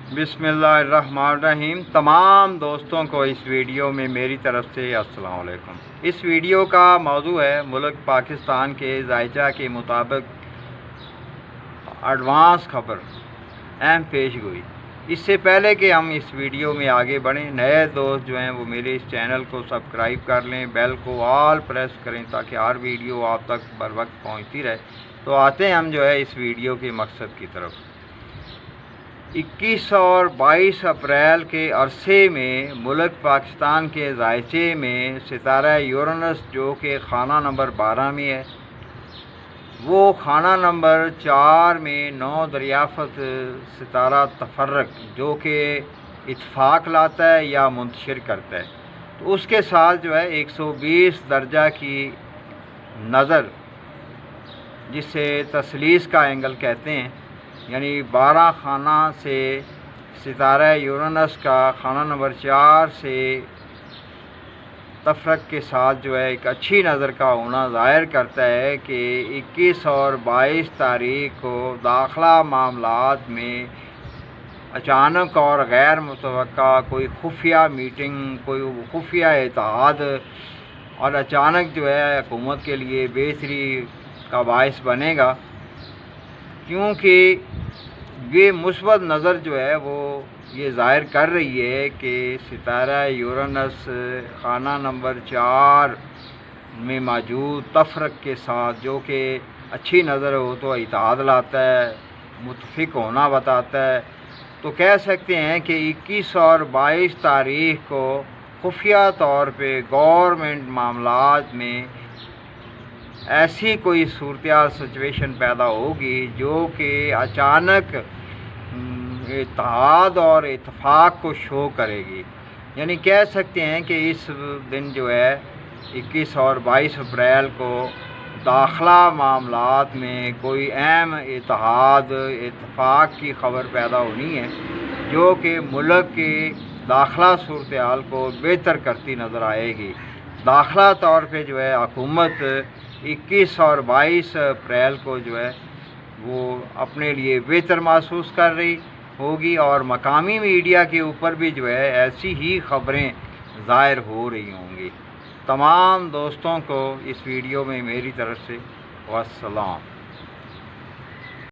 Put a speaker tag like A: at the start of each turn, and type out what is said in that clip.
A: बिस्मिल्लाहिर्रहमानिर्रहीम। तमाम दोस्तों को इस वीडियो में मेरी तरफ से अस्सलाम वालेकुम। इस वीडियो का मौजू है मुल्क पाकिस्तान के ज़ायचा के मुताबिक एडवांस खबर, अहम पेशगोई। इससे पहले कि हम इस वीडियो में आगे बढ़ें, नए दोस्त जो हैं वो मेरे इस चैनल को सब्सक्राइब कर लें, बेल को ऑल प्रेस करें ताकि हर वीडियो आप तक बर वक्त पहुँचती रहे। तो आते हैं हम जो है इस वीडियो के मकसद की तरफ। 21 और 22 अप्रैल के अरसे में मुल्क पाकिस्तान के ज़ायचे में सितारा यूरेनस जो कि खाना नंबर 12 में है, वो खाना नंबर 4 में 9 दरियाफ़त सितारा तफर्रक जो कि इत्फाक लाता है या मुंतशिर करता है, तो उसके साथ जो है 120 दर्जा की नज़र, जिसे तसलीस का एंगल कहते हैं, यानी 12 खाना से सितारा यूरेनस का खाना नंबर 4 से तफरक के साथ जो है एक अच्छी नज़र का होना ज़ाहिर करता है कि 21 और 22 तारीख को दाखिला मामलात में अचानक और गैर मुतवक्का कोई खुफिया मीटिंग, कोई खुफिया इत्तेहाद और अचानक जो है हुकूमत के लिए बेहतरी का बायस बनेगा, क्योंकि ये मुस्बत नज़र जो है वो ये ज़ाहिर कर रही है कि सितारा यूरेनस खाना नंबर 4 में मौजूद तफरक के साथ जो कि अच्छी नज़र हो तो इत्तेहाद लाता है, मुत्तफ़िक होना बताता है। तो कह सकते हैं कि 21 और 22 तारीख को खुफिया तौर पे गवर्नमेंट मामलात में ऐसी कोई सूरत सिचुएशन पैदा होगी जो कि अचानक इत्तेहाद और इत्तेफाक को शो करेगी। यानी कह सकते हैं कि इस दिन जो है 21 और 22 अप्रैल को दाखिला मामलात में कोई अहम इत्तेहाद इत्तेफाक की खबर पैदा होनी है जो कि मुल्क की दाखिला सूरत हाल को बेहतर करती नज़र आएगी। दाखिला तौर पे जो है हुकूमत 21 और 22 अप्रैल को जो है वो अपने लिए बेहतर महसूस कर रही होगी और मकामी मीडिया के ऊपर भी जो है ऐसी ही खबरें ज़ाहिर हो रही होंगी। तमाम दोस्तों को इस वीडियो में मेरी तरफ से वस्सलाम।